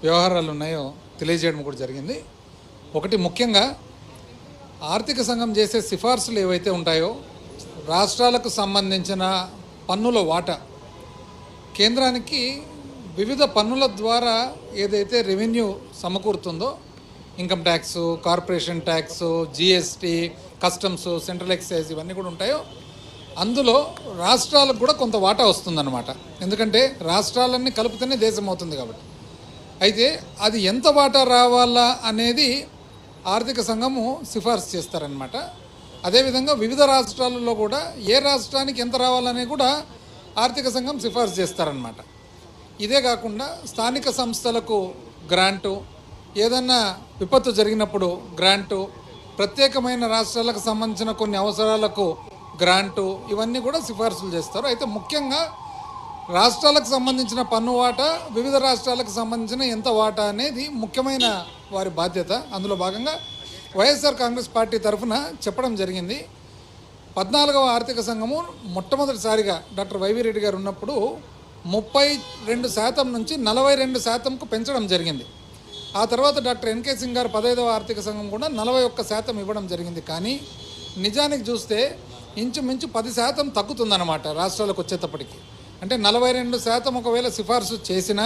వ్యవహారాలు ఉన్నాయో తెలియజేయడం కూడా జరిగింది. ఒకటి, ముఖ్యంగా ఆర్థిక సంఘం చేసే సిఫార్సులు ఏవైతే ఉంటాయో రాష్ట్రాలకు సంబంధించిన పన్నుల వాటా కేంద్రానికి వివిధ పన్నుల ద్వారా ఏదైతే రెవెన్యూ సమకూరుతుందో, income tax, corporation tax, GST, customs, central excise ఇవన్నీ కూడా ఉంటాయో అందులో రాష్ట్రాలకు కూడా కొంత వాటా వస్తుందన్నమాట. ఎందుకంటే రాష్ట్రాలన్నీ కలిపితేనే దేశం అవుతుంది కాబట్టి. అయితే అది ఎంత వాటా రావాలా అనేది ఆర్థిక సంఘము సిఫార్సు చేస్తారనమాట. అదేవిధంగా వివిధ రాష్ట్రాలలో కూడా ఏ రాష్ట్రానికి ఎంత రావాలనే కూడా ఆర్థిక సంఘం సిఫార్సు చేస్తారనమాట. ఇదే కాకుండా స్థానిక సంస్థలకు గ్రాంటు, ఏదన్నా విపత్తు జరిగినప్పుడు గ్రాంటు, ప్రత్యేకమైన రాష్ట్రాలకు సంబంధించిన కొన్ని అవసరాలకు గ్రాంటు, ఇవన్నీ కూడా సిఫార్సులు చేస్తారు. అయితే ముఖ్యంగా రాష్ట్రాలకు సంబంధించిన పన్ను వాటా, వివిధ రాష్ట్రాలకు సంబంధించిన ఎంత వాటా అనేది ముఖ్యమైన వారి బాధ్యత. అందులో భాగంగా వైఎస్ఆర్ కాంగ్రెస్ పార్టీ తరఫున చెప్పడం జరిగింది. 14వ ఆర్థిక సంఘము మొట్టమొదటిసారిగా డాక్టర్ వైవి రెడ్డి గారు ఉన్నప్పుడు 32% నుంచి 42%కు పెంచడం జరిగింది. ఆ తర్వాత డాక్టర్ ఎన్కే సింగ్ గారు 15వ ఆర్థిక సంఘం కూడా 41% ఇవ్వడం జరిగింది. కానీ నిజానికి చూస్తే ఇంచుమించు 10% తగ్గుతుందన్నమాట రాష్ట్రాలకు వచ్చేటప్పటికి. అంటే 42% ఒకవేళ సిఫార్సు చేసినా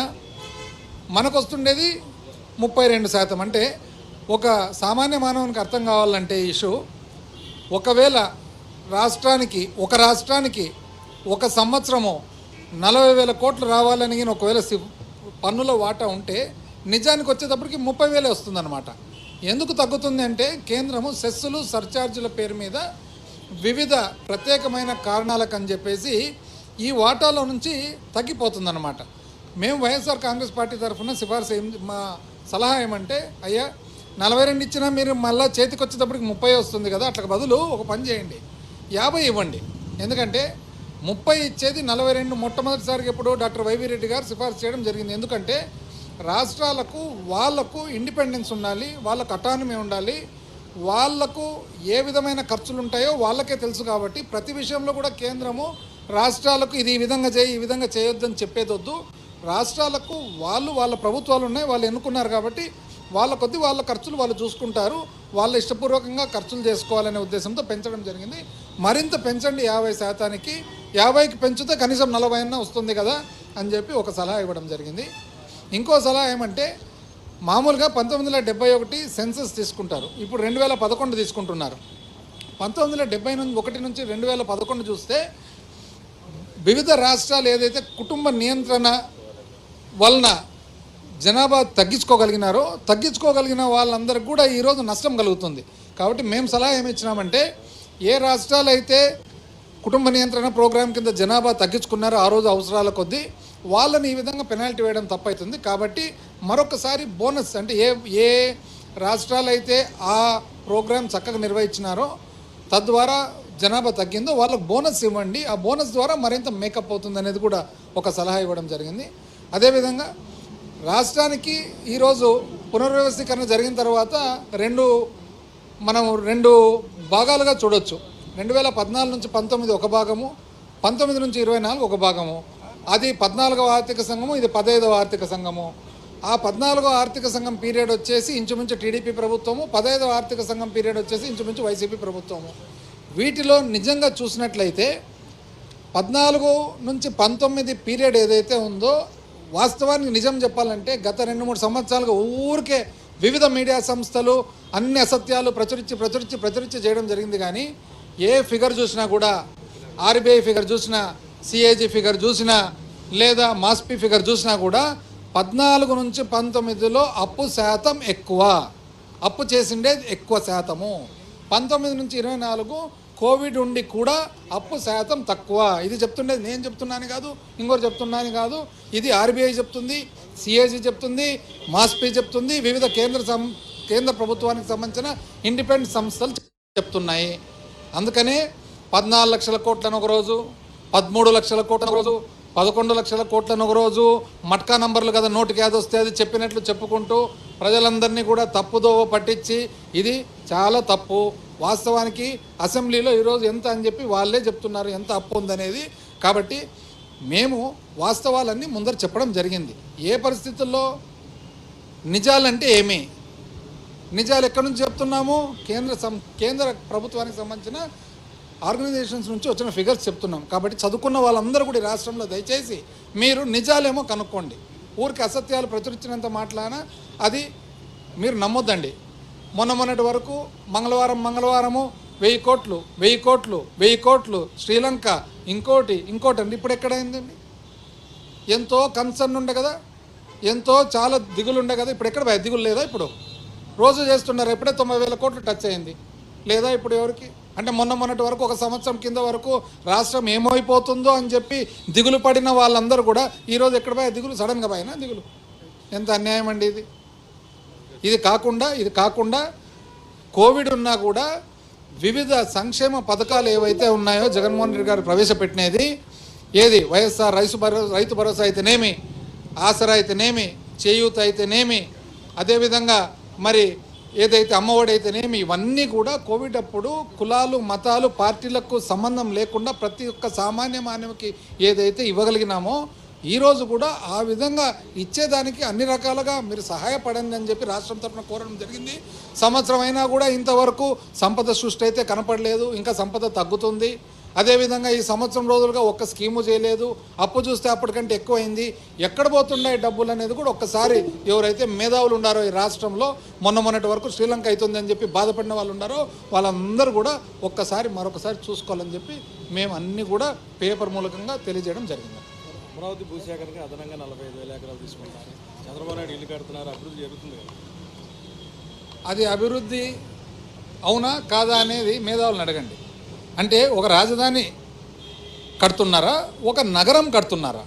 మనకు వస్తుండేది 32%. అంటే ఒక సామాన్య మానవునికి అర్థం కావాలంటే ఇష్యూ, ఒకవేళ ఒక రాష్ట్రానికి ఒక సంవత్సరము 40,000 కోట్లు రావాలని ఒకవేళ పన్నుల వాటా ఉంటే నిజానికి వచ్చేటప్పటికి 30,000 వస్తుందన్నమాట. ఎందుకు తగ్గుతుంది అంటే కేంద్రము సెస్సులు, సర్ఛార్జీల పేరు మీద వివిధ ప్రత్యేకమైన కారణాలకు అని చెప్పేసి ఈ వాటాలో నుంచి తగ్గిపోతుందన్నమాట. మేము వైఎస్ఆర్ కాంగ్రెస్ పార్టీ తరఫున సిఫార్సు మా సలహా ఏమంటే, అయ్యా 42 ఇచ్చినా మీరు మళ్ళీ చేతికి వచ్చేటప్పటికి 30 వస్తుంది కదా, అట్లా బదులు ఒక పని చేయండి, 50 ఇవ్వండి. ఎందుకంటే 30 ఇచ్చేది 42 మొట్టమొదటిసారిగా ఎప్పుడు డాక్టర్ వైవి రెడ్డి గారు సిఫార్సు చేయడం జరిగింది. ఎందుకంటే రాష్ట్రాలకు వాళ్లకు ఇండిపెండెన్స్ ఉండాలి, వాళ్ళకు అటానమీ ఉండాలి, వాళ్లకు ఏ విధమైన ఖర్చులు ఉంటాయో వాళ్ళకే తెలుసు. కాబట్టి ప్రతి విషయంలో కూడా కేంద్రము రాష్ట్రాలకు ఇది ఈ విధంగా చేయి, ఈ విధంగా చేయొద్దని చెప్పేదొద్దు. రాష్ట్రాలకు వాళ్ళ ప్రభుత్వాలు ఉన్నాయి, వాళ్ళు ఎన్నుకున్నారు కాబట్టి వాళ్ళ కొద్ది వాళ్ళ ఖర్చులు వాళ్ళు చూసుకుంటారు, వాళ్ళ ఇష్టపూర్వకంగా ఖర్చులు చేసుకోవాలనే ఉద్దేశంతో పెంచడం జరిగింది. మరింత పెంచండి 50%కి, 50కి పెంచితే కనీసం 40 అన్నా వస్తుంది కదా అని చెప్పి ఒక సలహా ఇవ్వడం జరిగింది. ఇంకో సలహా ఏమంటే, మామూలుగా 1971 సెన్సస్ తీసుకుంటారు, ఇప్పుడు 2011 తీసుకుంటున్నారు. 1971 నుంచి 2011 చూస్తే వివిధ రాష్ట్రాలు ఏదైతే కుటుంబ నియంత్రణ వలన జనాభా తగ్గించుకోగలిగిన వాళ్ళందరికీ కూడా ఈరోజు నష్టం కలుగుతుంది. కాబట్టి మేము సలహా ఏమి ఇచ్చినామంటే, ఏ రాష్ట్రాలు అయితే కుటుంబ నియంత్రణ ప్రోగ్రాం కింద జనాభా తగ్గించుకున్నారో ఆ రోజు అవసరాల కొద్దీ వాళ్ళని ఈ విధంగా పెనాల్టీ వేయడం తప్పవుతుంది. కాబట్టి మరొకసారి బోనస్, అంటే ఏ రాష్ట్రాలు అయితే ఆ ప్రోగ్రాం చక్కగా నిర్వహించినారో తద్వారా జనాభా తగ్గిందో వాళ్ళకు బోనస్ ఇవ్వండి, ఆ బోనస్ ద్వారా మరింత మేకప్ అవుతుంది అనేది కూడా ఒక సలహా ఇవ్వడం జరిగింది. అదేవిధంగా రాష్ట్రానికి ఈరోజు పునర్వ్యవస్థీకరణ జరిగిన తర్వాత మనం రెండు భాగాలుగా చూడొచ్చు. 2014 నుంచి 19 ఒక భాగము, 19 నుంచి 24 ఒక భాగము. అది 14వ ఆర్థిక సంఘము, ఇది 15వ ఆర్థిక సంఘము. ఆ 14వ ఆర్థిక సంఘం పీరియడ్ వచ్చేసి ఇంచుమించు టీడీపీ ప్రభుత్వము, 15వ ఆర్థిక సంఘం పీరియడ్ వచ్చేసి ఇంచుమించు వైసీపీ ప్రభుత్వము. వీటిలో నిజంగా చూసినట్లయితే 14 నుంచి 19 పీరియడ్ ఏదైతే ఉందో, వాస్తవానికి నిజం చెప్పాలంటే గత 2-3 సంవత్సరాలుగా ఊరికే వివిధ మీడియా సంస్థలు అన్ని అసత్యాలు ప్రచురించి చేయడం జరిగింది. కానీ ఏ ఫిగర్ చూసినా కూడా, ఆర్బీఐ ఫిగర్ చూసినా, సిఏజీ ఫిగర్ చూసినా, లేదా మాస్పీ ఫిగర్ చూసినా కూడా 14 నుంచి 19లో అప్పు శాతం ఎక్కువ, అప్పు చేసిండేది ఎక్కువ శాతము. 19 నుంచి 24 కోవిడ్ ఉండి కూడా అప్పు శాతం తక్కువ. ఇది చెప్తుండేది నేను చెప్తున్నాను కాదు, ఇంకోరు చెప్తున్నాను కాదు, ఇది ఆర్బీఐ చెప్తుంది, సిఏజీ చెప్తుంది, మాస్పీ చెప్తుంది, వివిధ కేంద్ర ప్రభుత్వానికి సంబంధించిన ఇండిపెండెంట్ సంస్థలు చెప్తున్నాయి. అందుకనే 14 లక్షల కోట్లను ఒకరోజు, 13 లక్షల కోట్లను ఒకరోజు, 11 లక్షల కోట్లను ఒకరోజు, మట్కా నంబర్లు కదా, నోటికి ఏది వస్తే అది చెప్పినట్లు చెప్పుకుంటూ ప్రజలందరినీ కూడా తప్పుదోవ పట్టించి, ఇది చాలా తప్పు. వాస్తవానికి అసెంబ్లీలో ఈరోజు ఎంత అని చెప్పి వాళ్ళే చెప్తున్నారు ఎంత అప్పు ఉందనేది. కాబట్టి మేము వాస్తవాలన్నీ ముందర చెప్పడం జరిగింది. ఏ పరిస్థితుల్లో నిజాలంటే ఏమి, నిజాలు ఎక్కడి నుంచి చెప్తున్నాము? కేంద్ర ప్రభుత్వానికి సంబంధించిన ఆర్గనైజేషన్స్ నుంచి వచ్చిన ఫిగర్స్ చెప్తున్నాం. కాబట్టి చదువుకున్న వాళ్ళందరూ కూడా ఈ రాష్ట్రంలో దయచేసి మీరు నిజాలేమో కనుక్కోండి. ఊరికి అసత్యాలు ప్రచురించినంత మాట్లాడినా అది మీరు నమ్మొద్దండి. మొన్నటి వరకు మంగళవారము 1000 కోట్లు శ్రీలంక ఇంకోటి అండి. ఇప్పుడు ఎక్కడైందండి? ఎంతో కన్సర్న్ ఉండే కదా, ఎంతో చాలా దిగులు ఉండే కదా. ఇప్పుడు ఎక్కడ దిగులు లేదా? ఇప్పుడు రోజు చేస్తున్నారు. ఎప్పుడే 90,000 కోట్లు టచ్ అయింది లేదా ఇప్పుడు ఎవరికి? అంటే మొన్నటి వరకు ఒక సంవత్సరం కింద వరకు రాష్ట్రం ఏమైపోతుందో అని చెప్పి దిగులు పడిన వాళ్ళందరూ కూడా ఈరోజు ఎక్కడ పోయా దిగులు? సడన్గా పోయినా దిగులు. ఎంత అన్యాయం అండి ఇది. ఇది కాకుండా కోవిడ్ ఉన్నా కూడా వివిధ సంక్షేమ పథకాలు ఏవైతే ఉన్నాయో జగన్మోహన్ రెడ్డి గారు ప్రవేశపెట్టినది ఏది వైఎస్ఆర్ రైతు భరోసా అయితేనేమి, ఆసరా అయితేనేమి, చేయూత అయితేనేమి, అదేవిధంగా మరి ఏదైతే అమ్మఒడి అయితేనేమి, ఇవన్నీ కూడా కోవిడ్ అప్పుడు కులాలు మతాలు పార్టీలకు సంబంధం లేకుండా ప్రతి ఒక్క సామాన్య మానవుకి ఏదైతే ఇవ్వగలిగినామో ఈరోజు కూడా ఆ విధంగా ఇచ్చేదానికి అన్ని రకాలుగా మీరు సహాయపడండి అని చెప్పి రాష్ట్రం తరఫున కోరడం జరిగింది. సంవత్సరం అయినా కూడా ఇంతవరకు సంపద సృష్టి అయితే కనపడలేదు, ఇంకా సంపద తగ్గుతుంది. అదేవిధంగా ఈ సంవత్సరం రోజులుగా ఒక్క స్కీము చేయలేదు. అప్పు చూస్తే అప్పటికంటే ఎక్కువైంది. ఎక్కడ పోతున్నాయి డబ్బులు అనేది కూడా ఒక్కసారి ఎవరైతే మేధావులు ఉన్నారో ఈ రాష్ట్రంలో మొన్నటి వరకు శ్రీలంక అవుతుంది అని చెప్పి బాధపడిన వాళ్ళు ఉన్నారో వాళ్ళందరూ కూడా మరొకసారి చూసుకోవాలని చెప్పి మేము అన్నీ కూడా పేపర్ మూలకంగా తెలియజేయడం జరిగింది. అమరావతి భూసేకరణకి అదనంగా 45,000 ఎకరాలు తీసుకుంటారు. చంద్రబాబు నాయుడు ఇల్లు కడుతున్నారు, అభివృద్ధి జరుగుతుంది కదా. అది అభివృద్ధి అవునా కాదా అనేది మేధావులను అడగండి. అంటే ఒక రాజధాని కడుతున్నారా, ఒక నగరం కడుతున్నారా?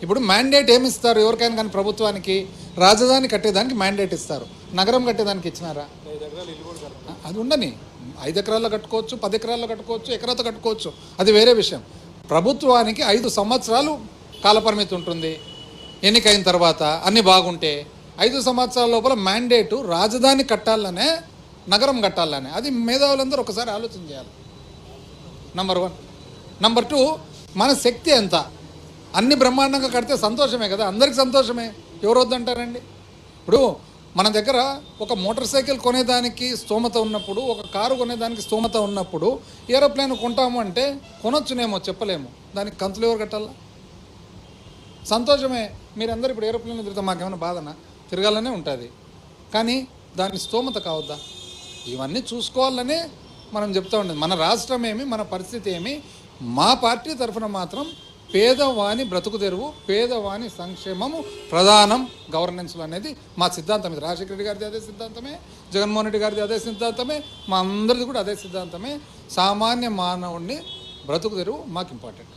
ఇప్పుడు మ్యాండేట్ ఏమి ఇస్తారు ఎవరికైనా కానీ ప్రభుత్వానికి? రాజధాని కట్టేదానికి మ్యాండేట్ ఇస్తారు, నగరం కట్టేదానికి ఇచ్చినారా? 5 ఎకరాలు ఇల్లు కూడా కడుతున్నారు. అది ఉండని 5 ఎకరాల్లో కట్టుకోవచ్చు, 10 ఎకరాల్లో కట్టుకోవచ్చు, ఎకరాతో కట్టుకోవచ్చు, అది వేరే విషయం. ప్రభుత్వానికి 5 సంవత్సరాలు కాలపరిమితి ఉంటుంది. ఎన్నికైన తర్వాత అన్నీ బాగుంటే 5 సంవత్సరాల లోపల మ్యాండేటు రాజధాని కట్టాలనే, నగరం కట్టాలనే. అది మేధావులందరూ ఒకసారి ఆలోచన చేయాలి. నంబర్ 1. నంబర్ 2, మన శక్తి ఎంత? అన్ని బ్రహ్మాండంగా కడితే సంతోషమే కదా, అందరికి సంతోషమే, ఎవరు వద్దంటారండి? ఇప్పుడు మన దగ్గర ఒక మోటార్ సైకిల్ కొనేదానికి స్తోమత ఉన్నప్పుడు, ఒక కారు కొనేదానికి స్తోమత ఉన్నప్పుడు ఏరోప్లేన్ కొంటాము అంటే కొనొచ్చునేమో, చెప్పలేము. దానికి కంతులు ఎవరు కట్టాలా? సంతోషమే. మీరందరూ ఇప్పుడు ఏరోప్లేన్లో తిరిగితే మాకేమైనా బాధనా? తిరగాలనే ఉంటుంది. కానీ దాని స్తోమత కావద్దా? ఇవన్నీ చూసుకోవాలనే మనం చెప్తూ ఉండేది. మన రాష్ట్రం ఏమి, మన పరిస్థితి ఏమి? మా పార్టీ తరఫున మాత్రం పేదవాని బ్రతుకు తెరువు, పేదవాని సంక్షేమము ప్రధానం గవర్నెన్స్లో అనేది మా సిద్ధాంతం. ఇది రాజశేఖర రెడ్డి గారిది అదే సిద్ధాంతమే, జగన్మోహన్ రెడ్డి గారిది అదే సిద్ధాంతమే, మా అందరిది కూడా అదే సిద్ధాంతమే. సామాన్య మానవుడిని బ్రతుకు తెరువు మాకు ఇంపార్టెంట్.